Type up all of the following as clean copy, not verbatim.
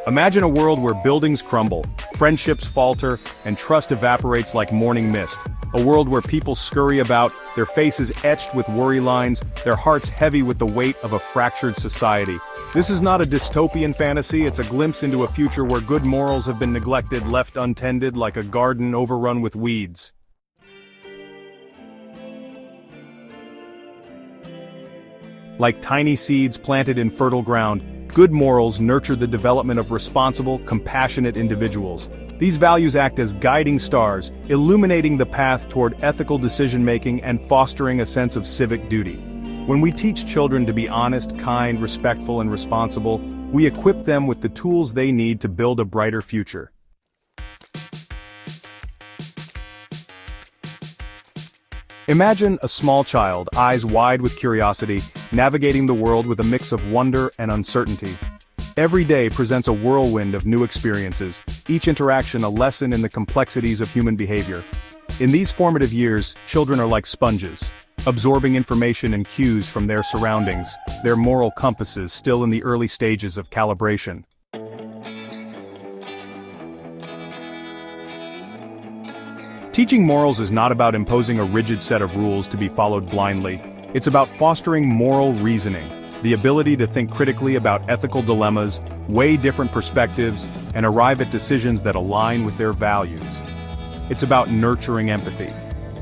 Imagine a world where buildings crumble, friendships falter, and trust evaporates like morning mist. A world where people scurry about, their faces etched with worry lines, their hearts heavy with the weight of a fractured society. This is not a dystopian fantasy, it's a glimpse into a future where good morals have been neglected, left untended like a garden overrun with weeds. Like tiny seeds planted in fertile ground, good morals nurture the development of responsible, compassionate individuals. These values act as guiding stars, illuminating the path toward ethical decision-making and fostering a sense of civic duty. When we teach children to be honest, kind, respectful, and responsible, we equip them with the tools they need to build a brighter future. Imagine a small child, eyes wide with curiosity, navigating the world with a mix of wonder and uncertainty. Every day presents a whirlwind of new experiences, each interaction a lesson in the complexities of human behavior. In these formative years, children are like sponges, absorbing information and cues from their surroundings, their moral compasses still in the early stages of calibration. Teaching morals is not about imposing a rigid set of rules to be followed blindly. It's about fostering moral reasoning, the ability to think critically about ethical dilemmas, weigh different perspectives, and arrive at decisions that align with their values. It's about nurturing empathy,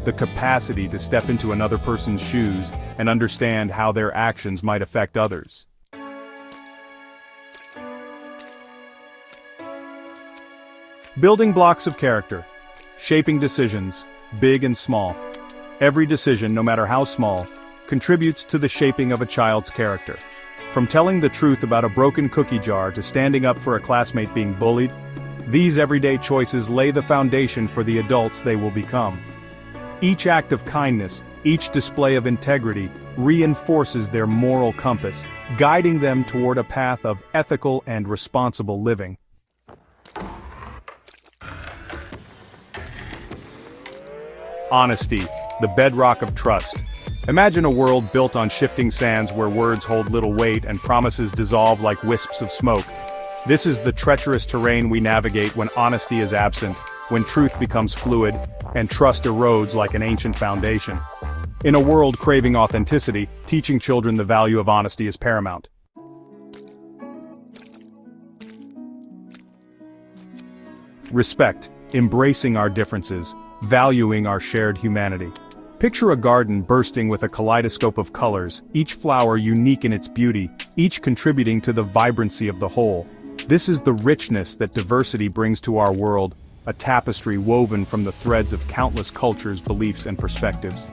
the capacity to step into another person's shoes and understand how their actions might affect others. Building blocks of character. Shaping decisions, big and small. Every decision, no matter how small, contributes to the shaping of a child's character. From telling the truth about a broken cookie jar to standing up for a classmate being bullied, these everyday choices lay the foundation for the adults they will become. Each act of kindness, each display of integrity, reinforces their moral compass, guiding them toward a path of ethical and responsible living. Honesty, the bedrock of trust. Imagine a world built on shifting sands where words hold little weight and promises dissolve like wisps of smoke. This is the treacherous terrain we navigate when honesty is absent, when truth becomes fluid, and trust erodes like an ancient foundation. In a world craving authenticity, teaching children the value of honesty is paramount. Respect, embracing our differences, valuing our shared humanity. Picture a garden bursting with a kaleidoscope of colors, each flower unique in its beauty, each contributing to the vibrancy of the whole. This is the richness that diversity brings to our world, a tapestry woven from the threads of countless cultures, beliefs, and perspectives.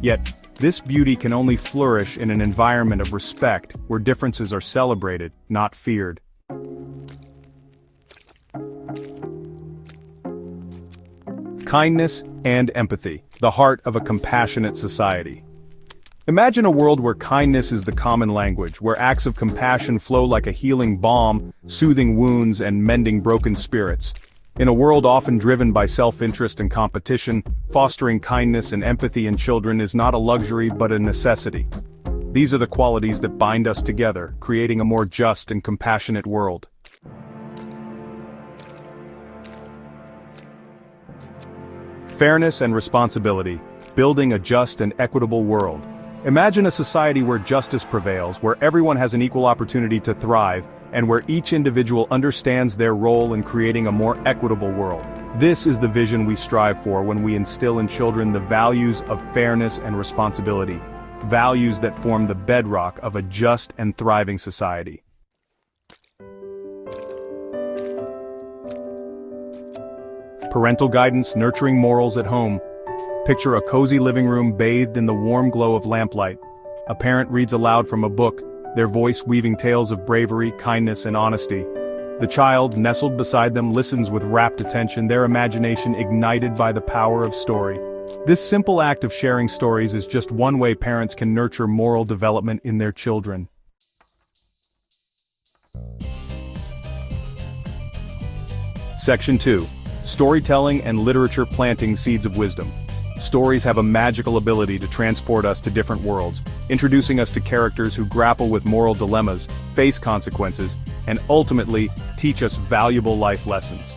Yet, this beauty can only flourish in an environment of respect, where differences are celebrated, not feared. Kindness and empathy, the heart of a compassionate society. Imagine a world where kindness is the common language, where acts of compassion flow like a healing balm, soothing wounds and mending broken spirits. In a world often driven by self-interest and competition, fostering kindness and empathy in children is not a luxury but a necessity. These are the qualities that bind us together, creating a more just and compassionate world. Fairness and responsibility, building a just and equitable world. Imagine a society where justice prevails, where everyone has an equal opportunity to thrive, and where each individual understands their role in creating a more equitable world. This is the vision we strive for when we instill in children the values of fairness and responsibility, values that form the bedrock of a just and thriving society. Parental guidance, nurturing morals at home. Picture a cozy living room bathed in the warm glow of lamplight. A parent reads aloud from a book, their voice weaving tales of bravery, kindness, and honesty. The child, nestled beside them, listens with rapt attention, their imagination ignited by the power of story. This simple act of sharing stories is just one way parents can nurture moral development in their children. Section 2. Storytelling and literature planting seeds of wisdom. Stories have a magical ability to transport us to different worlds, introducing us to characters who grapple with moral dilemmas, face consequences, and ultimately teach us valuable life lessons.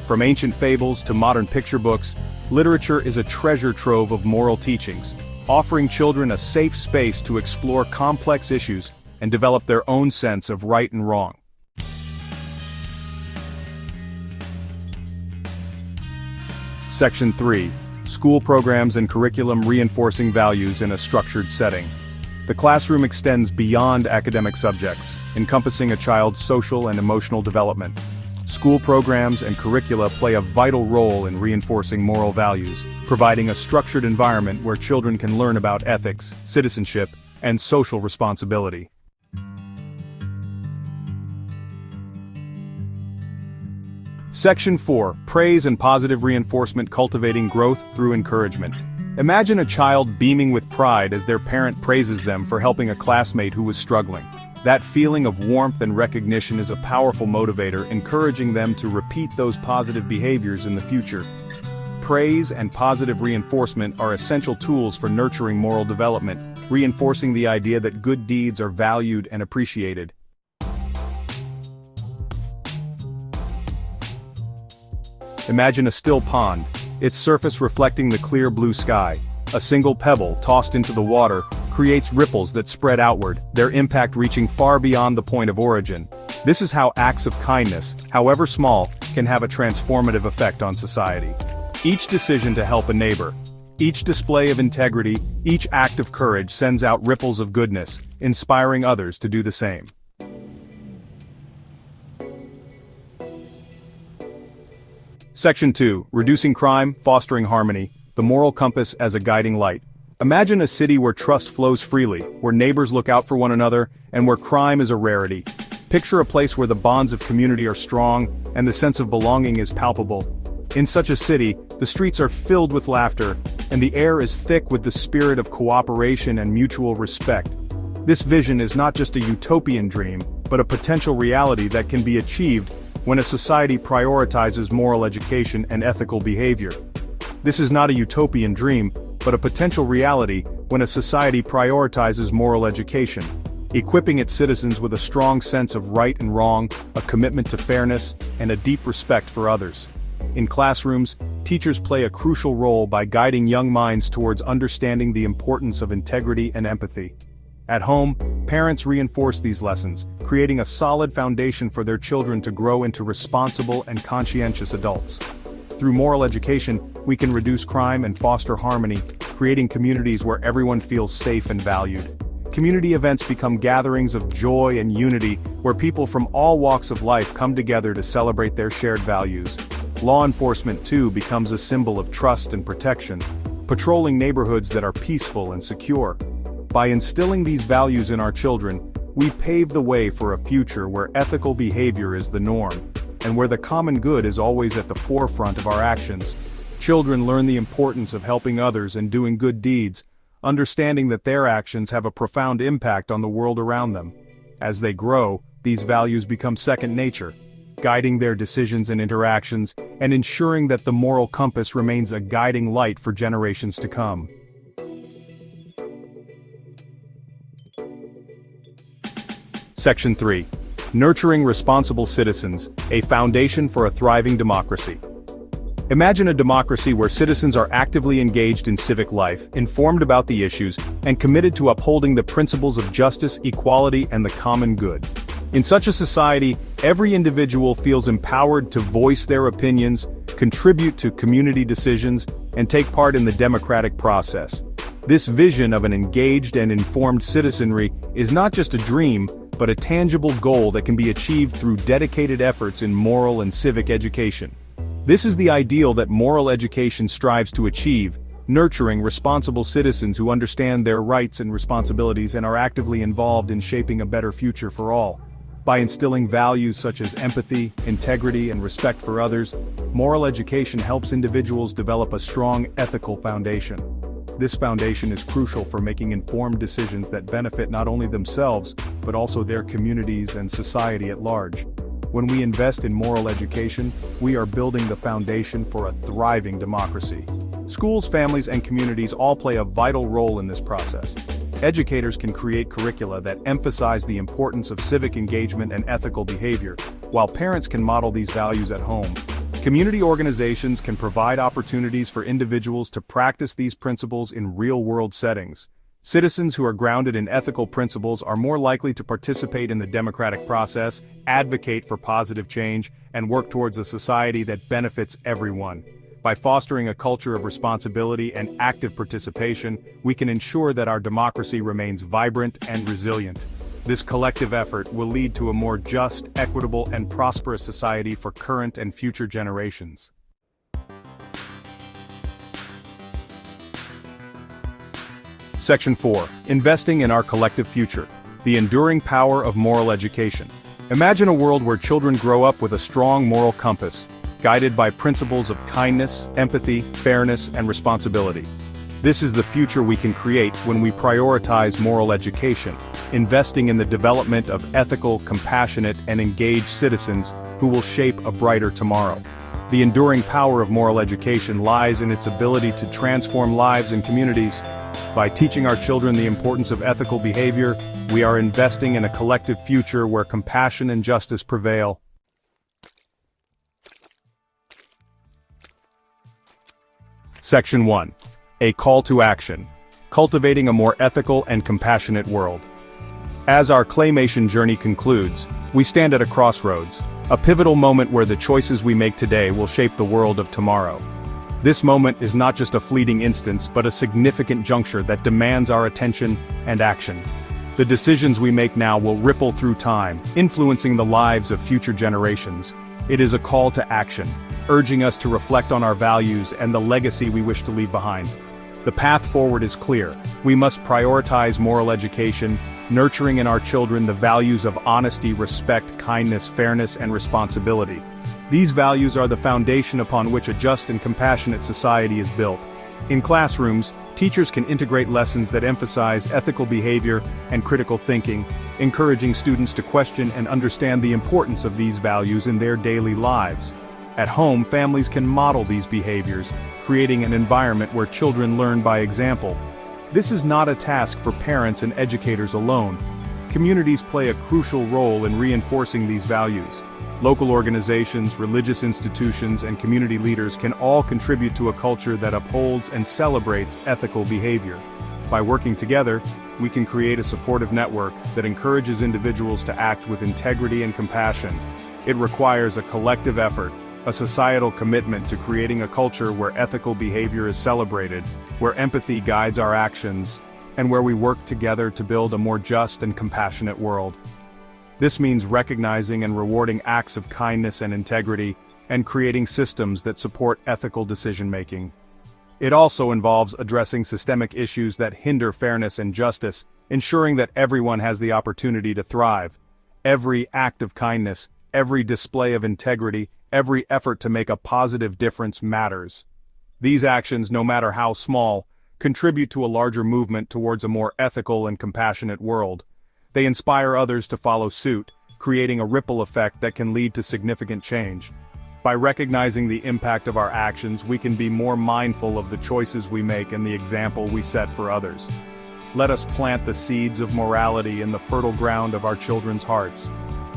From ancient fables to modern picture books, literature is a treasure trove of moral teachings, offering children a safe space to explore complex issues and develop their own sense of right and wrong. Section 3. School programs and curriculum reinforcing values in a structured setting. The classroom extends beyond academic subjects, encompassing a child's social and emotional development. School programs and curricula play a vital role in reinforcing moral values, providing a structured environment where children can learn about ethics, citizenship, and social responsibility. Section 4. Praise and positive reinforcement cultivating growth through encouragement. Imagine a child beaming with pride as their parent praises them for helping a classmate who was struggling. That feeling of warmth and recognition is a powerful motivator, encouraging them to repeat those positive behaviors in the future. Praise and positive reinforcement are essential tools for nurturing moral development, reinforcing the idea that good deeds are valued and appreciated. Imagine a still pond, its surface reflecting the clear blue sky. A single pebble, tossed into the water, creates ripples that spread outward, their impact reaching far beyond the point of origin. This is how acts of kindness, however small, can have a transformative effect on society. Each decision to help a neighbor, each display of integrity, each act of courage sends out ripples of goodness, inspiring others to do the same. Section 2. Reducing crime, fostering harmony, the moral compass as a guiding light. Imagine a city where trust flows freely, where neighbors look out for one another, and where crime is a rarity. Picture a place where the bonds of community are strong, and the sense of belonging is palpable. In such a city, the streets are filled with laughter, and the air is thick with the spirit of cooperation and mutual respect. This vision is not just a utopian dream, but a potential reality that can be achieved when a society prioritizes moral education and ethical behavior. This is not a utopian dream, but a potential reality when a society prioritizes moral education, equipping its citizens with a strong sense of right and wrong, a commitment to fairness, and a deep respect for others. In classrooms, teachers play a crucial role by guiding young minds towards understanding the importance of integrity and empathy. At home, parents reinforce these lessons, creating a solid foundation for their children to grow into responsible and conscientious adults. Through moral education, we can reduce crime and foster harmony, creating communities where everyone feels safe and valued. Community events become gatherings of joy and unity, where people from all walks of life come together to celebrate their shared values. Law enforcement, too, becomes a symbol of trust and protection, patrolling neighborhoods that are peaceful and secure. By instilling these values in our children, we pave the way for a future where ethical behavior is the norm, and where the common good is always at the forefront of our actions. Children learn the importance of helping others and doing good deeds, understanding that their actions have a profound impact on the world around them. As they grow, these values become second nature, guiding their decisions and interactions, and ensuring that the moral compass remains a guiding light for generations to come. Section 3. Nurturing responsible citizens, a foundation for a thriving democracy. Imagine a democracy where citizens are actively engaged in civic life, informed about the issues, and committed to upholding the principles of justice, equality, and the common good. In such a society, every individual feels empowered to voice their opinions, contribute to community decisions, and take part in the democratic process. This vision of an engaged and informed citizenry is not just a dream, but a tangible goal that can be achieved through dedicated efforts in moral and civic education. This is the ideal that moral education strives to achieve, nurturing responsible citizens who understand their rights and responsibilities and are actively involved in shaping a better future for all. By instilling values such as empathy, integrity, and respect for others, moral education helps individuals develop a strong ethical foundation. This foundation is crucial for making informed decisions that benefit not only themselves, but also their communities and society at large. When we invest in moral education, we are building the foundation for a thriving democracy. Schools, families, and communities all play a vital role in this process. Educators can create curricula that emphasize the importance of civic engagement and ethical behavior, while parents can model these values at home. Community organizations can provide opportunities for individuals to practice these principles in real-world settings. Citizens who are grounded in ethical principles are more likely to participate in the democratic process, advocate for positive change, and work towards a society that benefits everyone. By fostering a culture of responsibility and active participation, we can ensure that our democracy remains vibrant and resilient. This collective effort will lead to a more just, equitable, and prosperous society for current and future generations. Section 4. Investing in our collective future. The enduring power of moral education. Imagine a world where children grow up with a strong moral compass, guided by principles of kindness, empathy, fairness, and responsibility. This is the future we can create when we prioritize moral education, investing in the development of ethical, compassionate, and engaged citizens who will shape a brighter tomorrow. The enduring power of moral education lies in its ability to transform lives and communities. By teaching our children the importance of ethical behavior, we are investing in a collective future where compassion and justice prevail. Section 1. A call to action. Cultivating a more ethical and compassionate world. As our claymation journey concludes, we stand at a crossroads, a pivotal moment where the choices we make today will shape the world of tomorrow. This moment is not just a fleeting instance but a significant juncture that demands our attention and action. The decisions we make now will ripple through time, influencing the lives of future generations. It is a call to action, urging us to reflect on our values and the legacy we wish to leave behind. The path forward is clear. We must prioritize moral education, nurturing in our children the values of honesty, respect, kindness, fairness, and responsibility. These values are the foundation upon which a just and compassionate society is built. In classrooms, teachers can integrate lessons that emphasize ethical behavior and critical thinking, encouraging students to question and understand the importance of these values in their daily lives. At home, families can model these behaviors, creating an environment where children learn by example. This is not a task for parents and educators alone. Communities play a crucial role in reinforcing these values. Local organizations, religious institutions, and community leaders can all contribute to a culture that upholds and celebrates ethical behavior. By working together, we can create a supportive network that encourages individuals to act with integrity and compassion. It requires a collective effort, a societal commitment to creating a culture where ethical behavior is celebrated, where empathy guides our actions, and where we work together to build a more just and compassionate world. This means recognizing and rewarding acts of kindness and integrity, and creating systems that support ethical decision-making. It also involves addressing systemic issues that hinder fairness and justice, ensuring that everyone has the opportunity to thrive. Every act of kindness, every display of integrity, every effort to make a positive difference matters. These actions, no matter how small, contribute to a larger movement towards a more ethical and compassionate world. They inspire others to follow suit, creating a ripple effect that can lead to significant change. By recognizing the impact of our actions, we can be more mindful of the choices we make and the example we set for others. Let us plant the seeds of morality in the fertile ground of our children's hearts.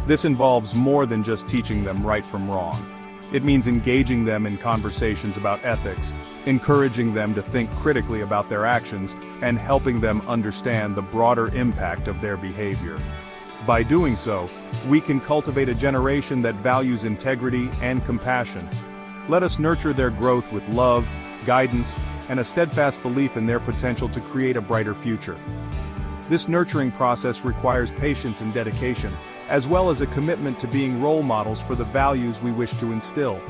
This involves more than just teaching them right from wrong. It means engaging them in conversations about ethics, encouraging them to think critically about their actions, and helping them understand the broader impact of their behavior. By doing so, we can cultivate a generation that values integrity and compassion. Let us nurture their growth with love, guidance, and a steadfast belief in their potential to create a brighter future. This nurturing process requires patience and dedication, as well as a commitment to being role models for the values we wish to instill.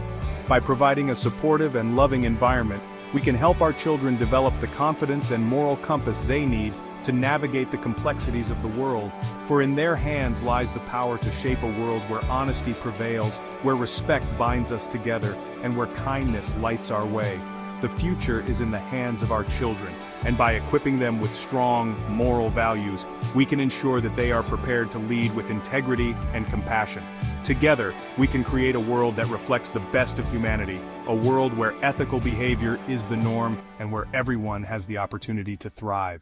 By providing a supportive and loving environment, we can help our children develop the confidence and moral compass they need to navigate the complexities of the world, for in their hands lies the power to shape a world where honesty prevails, where respect binds us together, and where kindness lights our way. The future is in the hands of our children, and by equipping them with strong, moral values, we can ensure that they are prepared to lead with integrity and compassion. Together, we can create a world that reflects the best of humanity, a world where ethical behavior is the norm and where everyone has the opportunity to thrive.